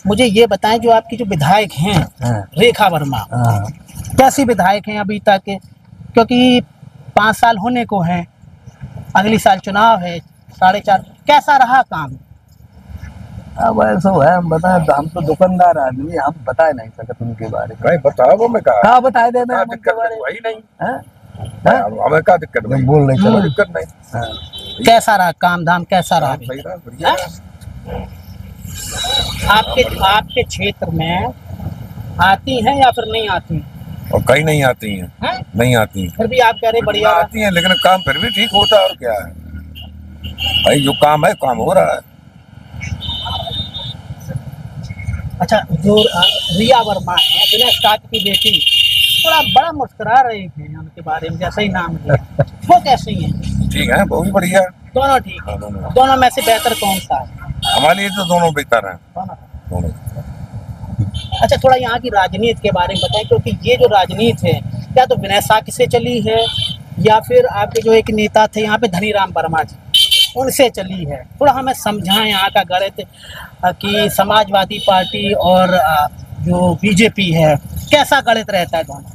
मुझे ये बताएं, जो आपकी जो विधायक हैं रेखा वर्मा, कैसी विधायक हैं अभी तक? क्योंकि 5 साल होने को हैं, अगली साल चुनाव है, 4.5, कैसा रहा काम? अब ऐसा है, हम बताएं तो हम तो दुकानदार आदमी, हम बता नहीं सकते उनके बारे में। नहीं बताओ, वो मैं कहा बताए देते हैं दिक्कत वही नहीं हैं? हमें क्या दिक्कत नहीं, बोल रहे कोई दिक्कत नहीं। कैसा रहा काम धाम, कैसा रहा? सही रहा, बढ़िया। आपके क्षेत्र में आती हैं या फिर नहीं आती? और कहीं नहीं आती हैं, नहीं आती। फिर भी आप कह रहे बढ़िया आती हैं, लेकिन काम फिर भी ठीक होता है। और क्या है भाई, जो काम है काम हो रहा है। अच्छा, जो रिया वर्मा है, दिनेश कार्तिक की बेटी, थोड़ा बड़ा मुस्कुरा रही थी उनके बारे में, जैसे ही नाम लिया। वो कैसी हैं? ठीक है, वो भी बढ़िया। दोनों ठीक है। दोनों में से बेहतर कौन सा है? हमारे लिए तो दोनों बेहतर हैं, दोनों। अच्छा, थोड़ा यहाँ की राजनीति के बारे में बताएं, क्योंकि ये जो राजनीति है, क्या तो विनय साक्य से चली है या फिर आपके जो एक नेता थे यहाँ पे धनीराम वर्मा जी, उनसे चली है? थोड़ा हमें समझाएं यहाँ का गणित कि समाजवादी पार्टी और जो बीजेपी है, कैसा गणित रहता है दोनों?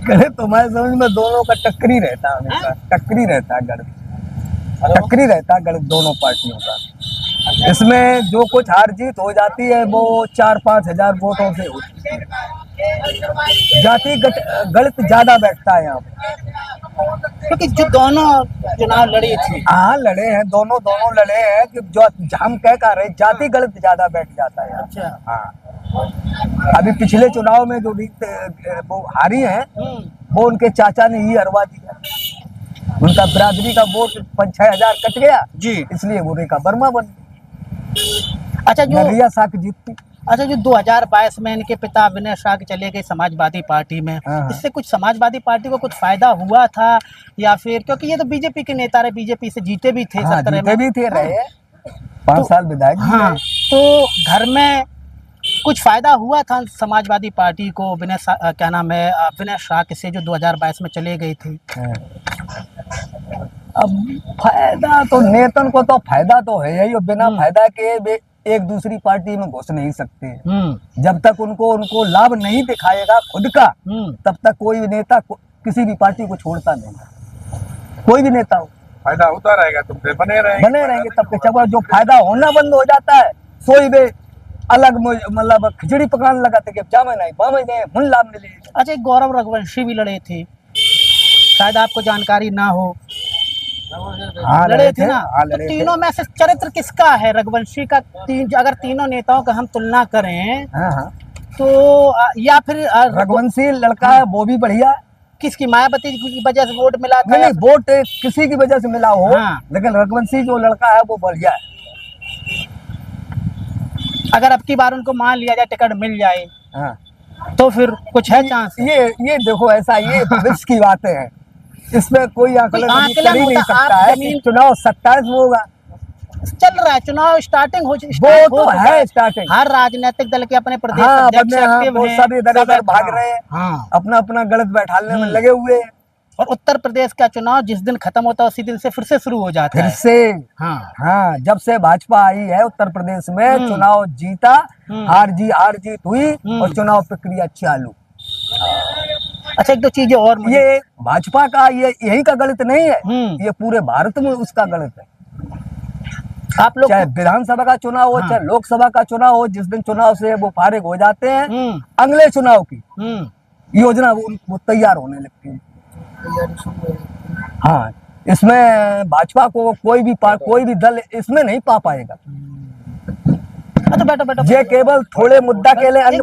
गणित तो मैं समझ में दोनों का टक्करी रहता है, हमेशा टक्करी रहता है गणित, टक्करी रहता है गणित दोनों पार्टियों का। इसमें जो कुछ हार जीत हो जाती है वो 4-5 हजार वोटों से होती है। जाति गणित ज्यादा बैठता है यहाँ पे, क्योंकि जो दोनों चुनाव लड़ी थी, हाँ लड़े हैं, दोनों लड़े हैं कि जो हम कह रहे जाति गणित ज्यादा बैठ जाता है। अच्छा, हाँ, अभी पिछले चुनाव में जो वो हारी हैं, वो उनके चाचा ने ही हरवा दिया। उनका बिरादरी का वोट 5-6 हजार कट गया जी, इसलिए वो रेखा वर्मा बन गई। अच्छा, जो रिया साक्य जीतती। अच्छा, जो 2022 में इनके पिता विनय साक्य चले गए समाजवादी पार्टी में, इससे कुछ समाजवादी पार्टी को कुछ फायदा हुआ था या फिर? क्योंकि ये तो बीजेपी के नेता रहे, बीजेपी से जीते भी थे, 17 में भी थे, रहे 5 साल विधायक। हाँ, तो घर में कुछ फायदा हुआ था समाजवादी पार्टी को विनय साक्य से, जो 2022 में चले गए थे? अब फायदा तो नेतन को तो फायदा तो है ही, बिना फायदा के एक दूसरी पार्टी में घुस नहीं सकते। जब तक उनको लाभ नहीं दिखाएगा खुद का, तब तक कोई भी नेता किसी भी पार्टी को छोड़ता नहीं। कोई भी नेता हो, फायदा होता रहेगा, तुमसे बने रहेंगे तब के जब जो फायदा होना बंद हो जाता है, सोई वे अलग मतलब खिचड़ी पकाने लगाते कि जामे नहीं बामे नहीं मुन लाभ मिले। अच्छा, एक गौरव रघुवंशी भी लड़े थे, शायद आपको जानकारी ना हो। हाँ, लड़े थे ना। तो तीनों में से चरित्र किसका है रघुवंशी का? अगर तीनों नेताओं का हम तुलना करें, तो या फिर रघुवंशी लड़का है वो भी बढ़िया। किसकी? मायावती की वजह से वोट मिला था? नहीं, वोट किसी की वजह से मिला हो, लेकिन रघुवंशी जो लड़का है वो बढ़िया है। अगर अब की बार उनको मान लिया जाए, टिकट मिल जाए, तो फिर कुछ है चांस? ये देखो, ऐसा ये भविष्य की बातें हैं, इसमें कोई आकलन कर ही नहीं सकता है कि चुनाव 27 में होगा। चल रहा है चुनाव, स्टार्टिंग हो स्टार्टिंग। हर राजनीतिक दल के अपने प्रदेश अध्यक्ष एक्टिव हैं, सब इधर भाग रहे हैं, अपना गलत बैठाने में लगे हुए हैं। और उत्तर प्रदेश का चुनाव जिस दिन खत्म होता है उसी दिन से फिर से शुरू हो जाता है। फिर से हाँ, जब से भाजपा आई है उत्तर प्रदेश में, चुनाव जीता, हार जीत हुई और चुनाव प्रक्रिया चालू। अच्छा, एक दो चीजें और, ये भाजपा का यही का गणित नहीं है, ये पूरे भारत में उसका गणित है। आप लोग चाहे विधानसभा का चुनाव हो, चाहे लोकसभा का चुनाव हो, जिस दिन चुनाव से वो फारिग हो जाते हैं, अगले चुनाव की योजना वो तैयार होने लगती है। हाँ, इसमें भाजपा को कोई भी दल इसमें नहीं पा पाएगा। बैठो ये केवल थोड़े मुद्दा के लिए अन्य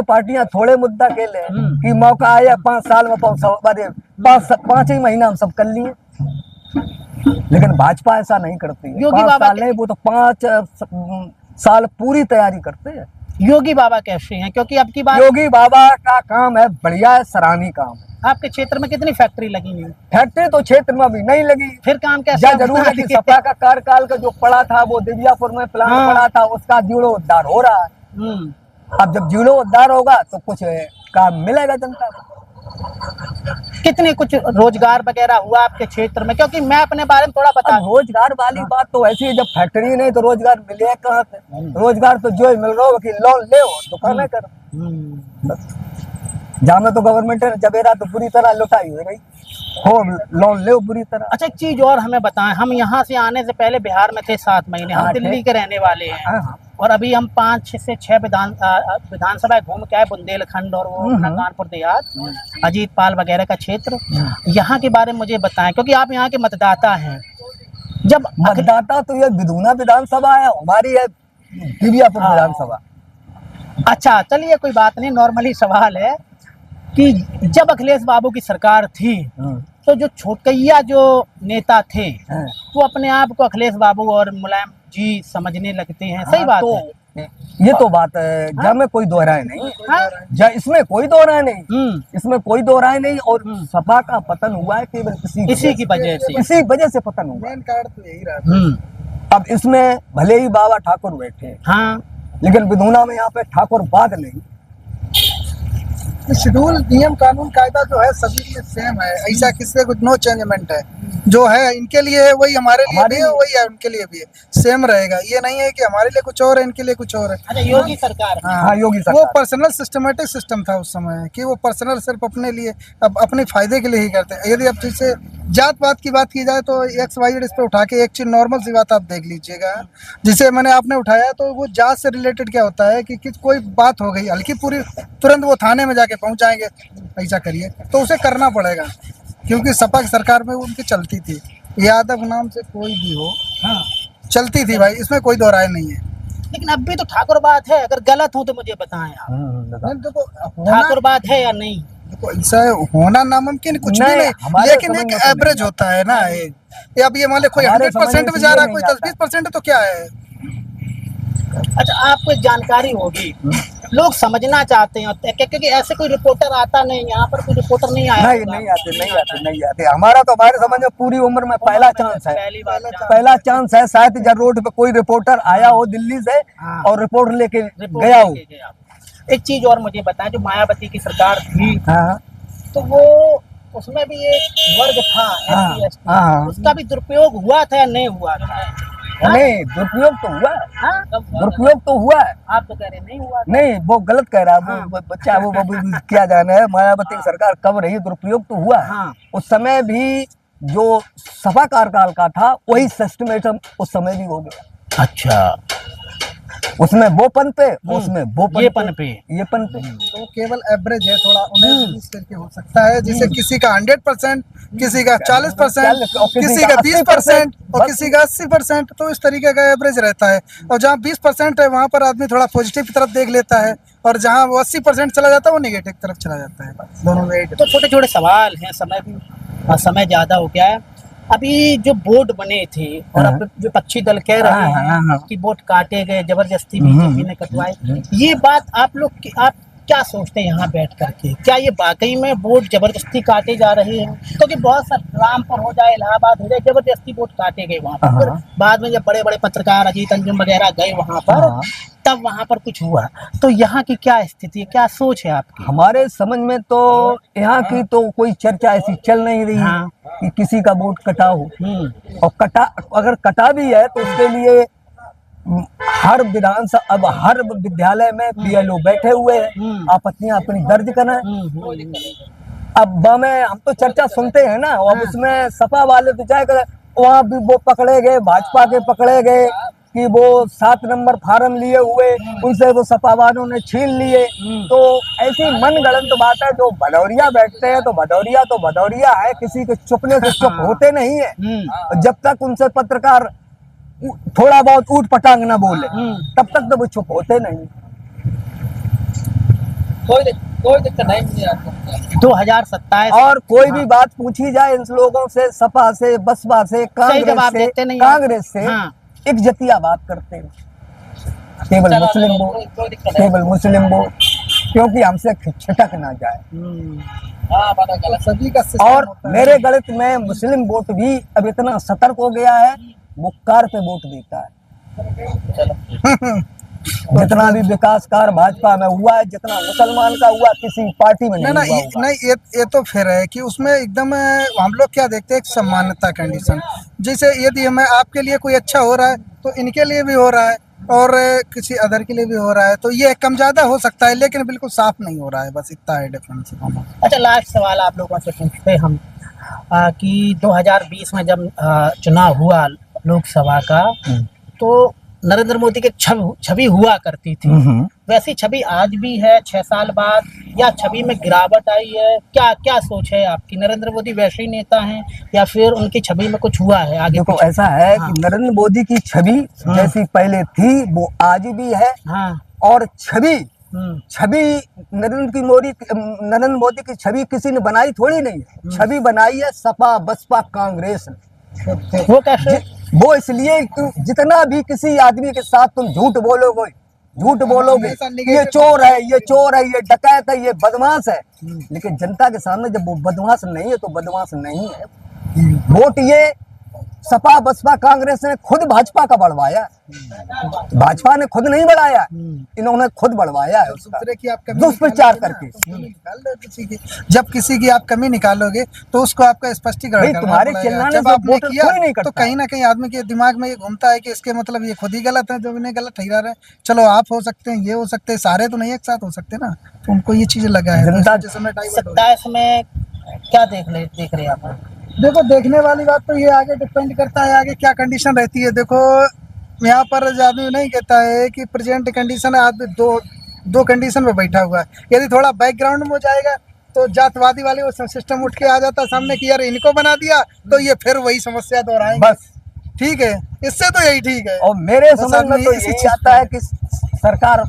पार्टियां थोड़े मुद्दा के लिए कि मौका आया 5 साल में 5 ही महीना हम सब कर लिए, लेकिन भाजपा ऐसा नहीं करती। 5 साल नहीं, वो तो 5 साल पूरी तैयारी करते हैं। योगी बाबा कैसे हैं? क्योंकि अब की बात, योगी बाबा का काम है बढ़िया है, सराहनीय काम है। आपके क्षेत्र में कितनी फैक्ट्री लगी है? फैक्ट्री तो क्षेत्र में अभी नहीं लगी। फिर काम कैसे? जरूर है कि सपा का कार्यकाल का जो पड़ा था, वो दिव्यापुर में प्लान पड़ा था, उसका जीर्णोद्धार हो रहा है। अब जब जीर्णोद्धार होगा तो कुछ काम मिलेगा जनता को। कितने कुछ रोजगार वगैरह हुआ आपके क्षेत्र में, क्योंकि मैं अपने बारे में थोड़ा बता अब रोजगार वाली बात तो ऐसी है, जब फैक्ट्री नहीं तो रोजगार मिले कहाँ से? रोजगार तो जो मिल रहा हो कि लोन ले दुकानें कर। जहाँ में तो गवर्नमेंट ने जबेरा तो पूरी तरह लुटाई हुई रही हो, लोन ले पूरी तरह। अच्छा, एक चीज और हमें बताएं, हम यहाँ से आने से पहले बिहार में थे 7 महीने, हम हाँ, दिल्ली के रहने वाले हैं। हाँ। और अभी हम 5 से 6 विधानसभा घूम के आए, बुंदेलखंड और वो अपना कानपुर देहात, अजीत पाल वगैरह का क्षेत्र। यहाँ के बारे में मुझे बताएं, क्योंकि आप यहाँ के मतदाता हैं। जब मतदाता तो ये विधुना विधानसभा है हमारी, है गिरियापुर विधानसभा। अच्छा चलिए, कोई बात नहीं, नॉर्मली सवाल है कि जब अखिलेश बाबू की सरकार थी तो जो छोटकैया जो नेता थे वो अपने आप को अखिलेश बाबू और मुलायम जी समझने लगते हैं, सही बात तो है? ये तो बात है, जब में कोई दो राय नहीं, हाँ? इसमें कोई दो राय नहीं, इसमें कोई दो राय नहीं। और सपा का पतन हुआ है केवल इसी की वजह से, इसी वजह से पतन हुआ। मेन कारण तो यही रहा। अब इसमें भले ही बाबा ठाकुर बैठे हैं, हाँ, लेकिन विधुना में यहाँ पे ठाकुर बाद नहीं। शेड्यूल नियम कानून कायदा जो है सभी के लिए सेम है, ऐसा किसी कुछ नो चेंजमेंट है। जो है इनके लिए है वही हमारे लिए भी है, वही है उनके लिए भी है, सेम रहेगा। ये नहीं है कि हमारे लिए कुछ और है इनके लिए कुछ और है। अच्छा, योगी सरकार, हाँ, योगी वो सरकार। पर्सनल सिस्टमेटिक सिस्टम था उस समय कि वो पर्सनल सिर्फ अपने लिए, अब अपने फायदे के लिए ही करते हैं। यदि अब जैसे जात पात की बात की जाए तो XYZ इस पे उठा के एक चीज नॉर्मल सी बात आप देख लीजिएगा, जिसे मैंने आपने उठाया तो वो जात से रिलेटेड क्या होता है कि कोई बात हो गई हल्की पूरी, तुरंत वो थाने में जाके पहुंच जाएंगे, ऐसा करिए तो उसे करना पड़ेगा, क्योंकि सपा की सरकार में उनकी चलती थी, यादव नाम से कोई भी हो, हाँ, चलती थी भाई, इसमें कोई दो राय नहीं है। लेकिन अब भी तो ठाकुर बात है, अगर गलत हो तो मुझे बताएं आप, नहीं, देखो ठाकुर बात है या नहीं? देखो ऐसा होना नामुमकिन कुछ भी नहीं, नहीं, हमारे लेकिन समझ एक में तो एवरेज होता है ना। ये अब ये मान लो कोई हमारे 100% में समझ जा में रहा है, नहीं कोई आता। 10-20% तो क्या है। अच्छा, आपको एक जानकारी होगी, लोग समझना चाहते हैं क्योंकि ऐसे कोई रिपोर्टर आता नहीं, यहाँ पर कोई रिपोर्टर नहीं आया नहीं, नहीं आते। हमारा तो हमारे समझ में पूरी उम्र में पहला चांस है, पहली बार पहला चांस है। शायद जब रोड पे कोई रिपोर्टर आया हो दिल्ली से और रिपोर्ट लेके गया हो। एक चीज और मुझे बताएं, जो मायावती की सरकार थी हाँ, तो वो उसमें भी एक वर्ग था SC ST, हाँ। उसका भी दुरुपयोग हुआ था या नहीं हुआ था? नहीं, दुरुपयोग तो हुआ है, हाँ? दुरुपयोग तो हुआ है। आप तो कह रहे नहीं हुआ था। नहीं, वो गलत कह रहा है, वो बच्चा वो क्या जाना है, मायावती की सरकार कब रही, दुरुपयोग तो हुआ है। हाँ। उस समय भी जो सपा कार्यकाल का था वही सिस्टमेटिज्म उस समय भी हो गया। अच्छा, उसमें वो पन पे, उसमें वो ये पन पे, ये पन पे। तो केवल एवरेज है, थोड़ा उन्हें करके हो सकता है, जैसे किसी का 100%, किसी का 40%, किसी का 20% और किसी का 80%, तो इस तरीके का एवरेज रहता है। और जहाँ 20% है वहाँ पर आदमी थोड़ा पॉजिटिव की तरफ देख लेता है, और जहाँ वो 80% चला जाता है वो नेगेटिव की तरफ चला जाता है। दोनों में तो छोटे छोटे सवाल हैं, समय ज्यादा हो गया है। अभी जो बोर्ड बने थे और अब विपक्षी दल कह रहे हैं कि वोट काटे गए, जबरदस्ती बीजेपी ने कटवाए, ये बात आप लोग आप क्या सोचते हैं यहाँ बैठ करके? क्या ये वाकई में वोट जबरदस्ती काटे जा रहे हैं? क्योंकि बहुत सा रामपुर हो जाए, इलाहाबाद हो जाए, जबरदस्ती वोट काटे गए वहाँ पर। बाद में जब बड़े बड़े पत्रकार अजीत अंजुम वगैरह गए वहाँ पर, तब वहाँ पर कुछ हुआ। तो यहाँ की क्या स्थिति है, क्या सोच है आपकी? हमारे समझ में तो यहाँ की तो कोई चर्चा ऐसी चल नहीं रही कि किसी का वोट कटा हो। और अगर कटा भी है तो उसके लिए हर विधानसभा, अब हर विद्यालय में BLO बैठे हुए हैं, आपत्तियां अपनी दर्ज करें। अब में हम तो चर्चा सुनते हैं ना, अब उसमें सपा वाले तो चाहे वहाँ भी वो पकड़े गए, भाजपा के पकड़े गए कि वो 7 नंबर फार्म लिए हुए, उनसे वो सपा वालों ने छीन लिए। तो ऐसी मनगढ़ंत बात है। जो भदौरिया बैठते हैं तो भदौरिया है, किसी के चुपने से चुप होते नहीं है। जब तक उनसे पत्रकार थोड़ा बहुत ऊट पटांग ना बोले तब तक तो वो चुप होते नहीं। कोई दिक्कत नहीं। 2027 और कोई भी बात पूछी जाए इन लोगों से, सपा से, बसपा से, कांग्रेस से एक जतिया बात करते हैं, केवल मुस्लिम वोट, क्योंकि हमसे छिटक ना जाए। सभी का और मेरे गणित में मुस्लिम वोट भी अब इतना सतर्क हो गया है, वो कार पे वोट देता है। जितना भी विकास कार्य भाजपा में हुआ है, जितना मुसलमान का हुआ किसी पार्टी में नहीं ना हुआ होगा। नहीं ये तो फिर है कि उसमें एकदम हम लोग क्या देखते हैं, एक समानता कंडीशन। जैसे यदि हमें आपके लिए कोई अच्छा हो रहा है तो इनके लिए भी हो रहा है और किसी अदर के लिए भी हो रहा है, तो ये कम ज्यादा हो सकता है लेकिन बिल्कुल साफ नहीं हो रहा है, बस इतना है डिफरेंस। अच्छा, लास्ट सवाल आप लोगों से पूछते हैं हम कि 2020 में जब चुनाव हुआ लोकसभा का, तो नरेंद्र मोदी की छवि हुआ करती थी, वैसी छवि आज भी है 6 साल बाद, या छवि में गिरावट आई है? क्या क्या सोच है आपकी? नरेंद्र मोदी वैसे ही नेता हैं या फिर उनकी छवि में कुछ हुआ है आगे? देखो ऐसा है कि नरेंद्र मोदी की छवि जैसी पहले थी वो आज भी है। हाँ। और छवि नरेंद्र मोदी की छवि किसी ने बनाई थोड़ी नहीं है, छवि बनाई है सपा बसपा कांग्रेस ने। वो कैसे? वो इसलिए कि जितना भी किसी आदमी के साथ तुम झूठ बोलोगे, ये चोर है, ये चोर है, ये डकैत है, ये बदमाश है, लेकिन जनता के सामने जब वो बदमाश नहीं है तो बदमाश नहीं है। वोट ये सपा बसपा कांग्रेस ने खुद भाजपा का बढ़वाया, भाजपा ने खुद नहीं बढ़ाया, इन्होंने खुद बढ़वाया है उसका दुष्प्रचार करके। जब किसी की आप कमी निकालोगे तो उसको आपका स्पष्टीकरण करना तुम्हारे पड़ेगा। चिल्लाने जब से आपने वोटर किया कोई नहीं करता। तो कहीं ना कहीं आदमी के दिमाग में ये घूमता है कि इसके मतलब ये खुद ही गलत है, जो इन्हें गलत ठहरा रहे हैं। चलो आप हो सकते हैं, ये हो सकते हैं, सारे तो नहीं एक साथ हो सकते ना, तो उनको ये चीज लगा है। जनता 27 में क्या देख रहे हैं आप? देखो देखने वाली बात तो ये आगे डिपेंड करता है आगे क्या कंडीशन रहती है। देखो यहाँ पर आदमी नहीं कहता है कि प्रेजेंट कंडीशन है, आदमी दो कंडीशन में बैठा हुआ है। यदि थोड़ा बैकग्राउंड में हो जाएगा तो जातवादी वाले वो सिस्टम उठ के आ जाता है सामने कि यार इनको बना दिया तो ये फिर वही समस्या दोहराएंगे। बस ठीक है, इससे तो यही ठीक है। और मेरे बस समझ में आदमी तो इसी यही चीज आता है कि सरकार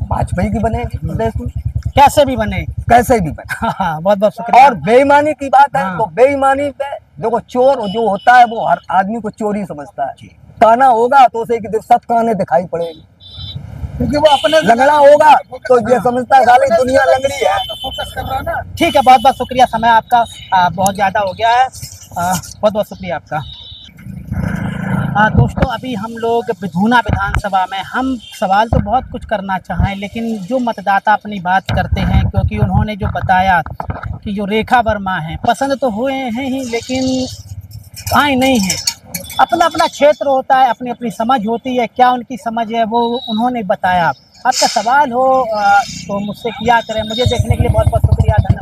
भाजपा की बनेगी प्रदेश में, कैसे भी बने। कैसे भी बने। हाँ, बहुत बहुत शुक्रिया। और बेईमानी की बात है हाँ। तो बेईमानी पे देखो, चोर जो होता है वो हर आदमी को चोरी समझता है। काना होगा तो उसे एक 7 काने दिखाई पड़ेगी, क्योंकि वो अपने लंगड़ा होगा तो ये समझता है सारी दुनिया लंगड़ी है। फोकस कर रहा है ना। ठीक है, बहुत बहुत शुक्रिया, समय आपका बहुत ज़्यादा हो गया है, बहुत बहुत शुक्रिया आपका। दोस्तों, अभी हम लोग विधूना विधानसभा में, हम सवाल तो बहुत कुछ करना चाहें लेकिन जो मतदाता अपनी बात करते हैं, क्योंकि उन्होंने जो बताया कि जो रेखा वर्मा हैं पसंद तो हुए हैं ही लेकिन आए नहीं हैं। अपना अपना क्षेत्र होता है, अपनी अपनी समझ होती है, क्या उनकी समझ है वो उन्होंने बताया। आपका सवाल हो तो मुझसे किया करें। मुझे देखने के लिए बहुत बहुत शुक्रिया, धन्यवाद।